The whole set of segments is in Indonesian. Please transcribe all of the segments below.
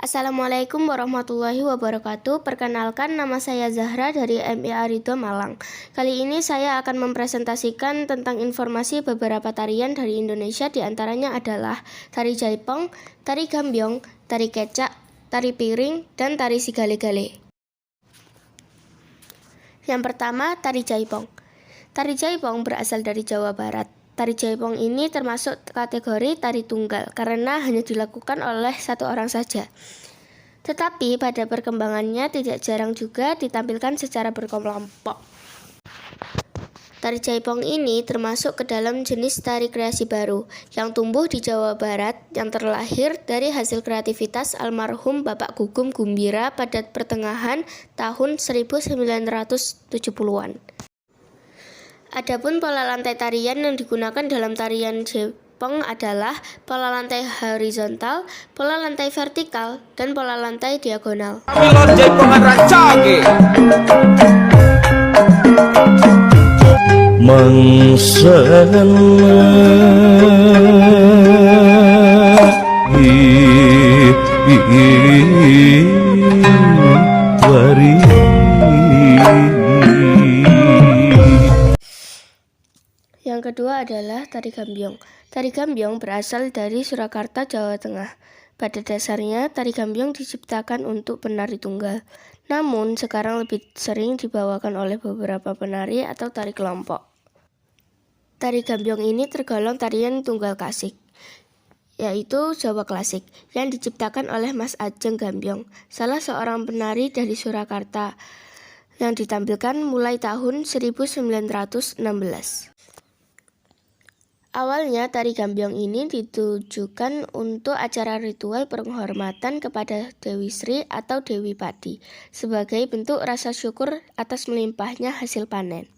Assalamualaikum warahmatullahi wabarakatuh. Perkenalkan, nama saya Zahra dari MIA Ridho Malang. Kali ini saya akan mempresentasikan tentang informasi beberapa tarian dari Indonesia, diantaranya adalah tari jaipong, tari gambyong, tari kecak, tari piring, dan tari sigale-gale. Yang pertama, tari jaipong. Tari jaipong berasal dari Jawa Barat. Tari jaipong ini termasuk kategori tari tunggal karena hanya dilakukan oleh satu orang saja. Tetapi pada perkembangannya tidak jarang juga ditampilkan secara berkelompok. Tari jaipong ini termasuk ke dalam jenis tari kreasi baru yang tumbuh di Jawa Barat yang terlahir dari hasil kreativitas almarhum Bapak Gugum Gumbira pada pertengahan tahun 1970-an. Adapun pola lantai tarian yang digunakan dalam tarian jaipong adalah pola lantai horizontal, pola lantai vertikal, dan pola lantai diagonal. Yang kedua adalah tari gambyong. Tari gambyong berasal dari Surakarta, Jawa Tengah. Pada dasarnya, tari gambyong diciptakan untuk penari tunggal. Namun, sekarang lebih sering dibawakan oleh beberapa penari atau tari kelompok. Tari gambyong ini tergolong tarian tunggal klasik, yaitu Jawa klasik, yang diciptakan oleh Mas Ajeng Gambyong, salah seorang penari dari Surakarta, yang ditampilkan mulai tahun 1916. Awalnya tari gambyong ini ditujukan untuk acara ritual penghormatan kepada Dewi Sri atau Dewi Padi sebagai bentuk rasa syukur atas melimpahnya hasil panen.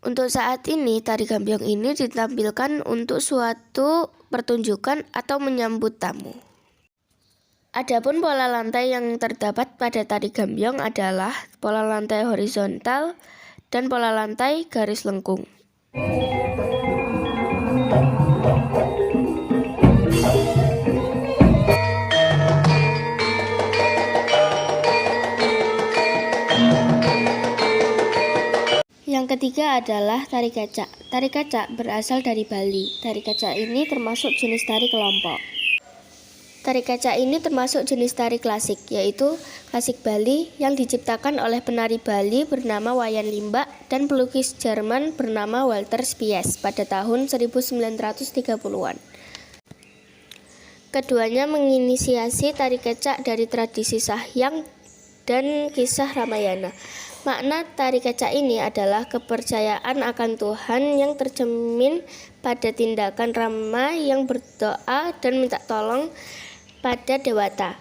Untuk saat ini tari gambyong ini ditampilkan untuk suatu pertunjukan atau menyambut tamu. Adapun pola lantai yang terdapat pada tari gambyong adalah pola lantai horizontal dan pola lantai garis lengkung. Yang ketiga adalah tari kecak. Tari kecak berasal dari Bali. Tari kecak ini termasuk jenis tari kelompok. Tari kecak ini termasuk jenis tari klasik, yaitu klasik Bali yang diciptakan oleh penari Bali bernama Wayan Limbak dan pelukis Jerman bernama Walter Spies pada tahun 1930-an. Keduanya menginisiasi tari kecak dari tradisi Sahyang dan kisah Ramayana. Makna tari kecak ini adalah kepercayaan akan Tuhan yang tercermin pada tindakan Rama yang berdoa dan minta tolong pada dewata.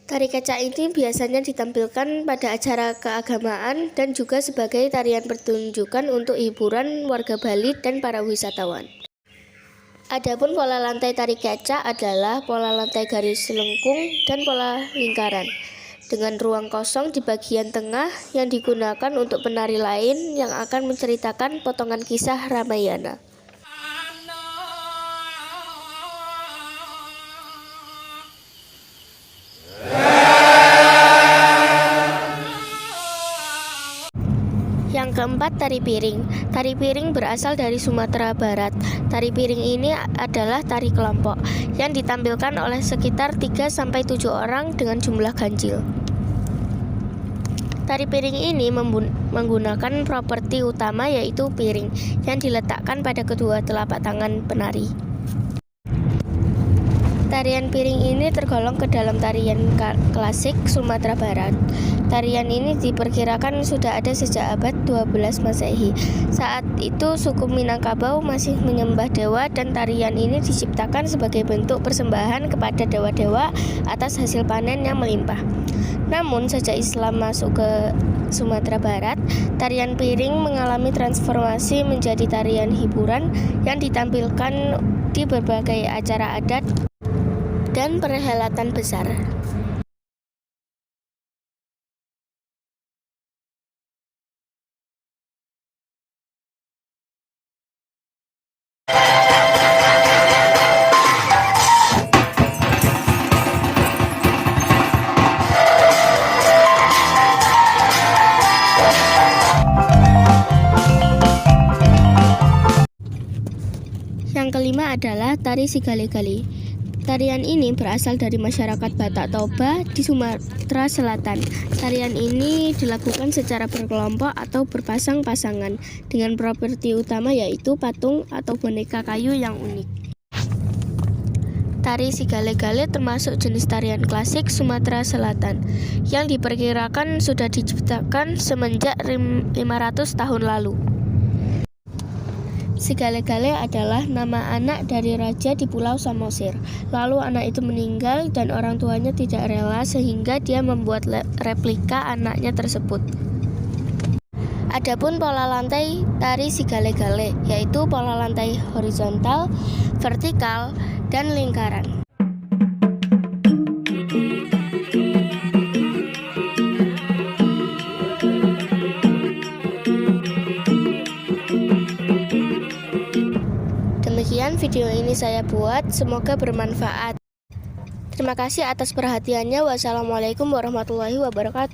Tari kecak ini biasanya ditampilkan pada acara keagamaan dan juga sebagai tarian pertunjukan untuk hiburan warga Bali dan para wisatawan. Adapun pola lantai tari kecak adalah pola lantai garis lengkung dan pola lingkaran, dengan ruang kosong di bagian tengah yang digunakan untuk penari lain yang akan menceritakan potongan kisah Ramayana. Yang keempat, tari piring. Tari piring berasal dari Sumatera Barat. Tari piring ini adalah tari kelompok yang ditampilkan oleh sekitar 3-7 orang dengan jumlah ganjil. Tari piring ini menggunakan properti utama yaitu piring yang diletakkan pada kedua telapak tangan penari. Tarian piring ini tergolong ke dalam tarian klasik Sumatera Barat. Tarian ini diperkirakan sudah ada sejak abad 12 Masehi. Saat itu suku Minangkabau masih menyembah dewa dan tarian ini diciptakan sebagai bentuk persembahan kepada dewa-dewa atas hasil panen yang melimpah. Namun sejak Islam masuk ke Sumatera Barat, tarian piring mengalami transformasi menjadi tarian hiburan yang ditampilkan di berbagai acara adat dan perhelatan besar. adalah tari Sigale-gale. Tarian ini berasal dari masyarakat Batak Toba di Sumatera Selatan. Tarian ini dilakukan secara berkelompok atau berpasang-pasangan dengan properti utama yaitu patung atau boneka kayu yang unik. Tari Sigale-gale termasuk jenis tarian klasik Sumatera Selatan yang diperkirakan sudah diciptakan semenjak 500 tahun lalu. Sigale-gale adalah nama anak dari raja di Pulau Samosir. Lalu anak itu meninggal dan orang tuanya tidak rela sehingga dia membuat replika anaknya tersebut. Adapun pola lantai tari Sigale-gale yaitu pola lantai horizontal, vertikal, dan lingkaran. Demikian video ini saya buat, semoga bermanfaat. Terima kasih atas perhatiannya. Wassalamualaikum warahmatullahi wabarakatuh.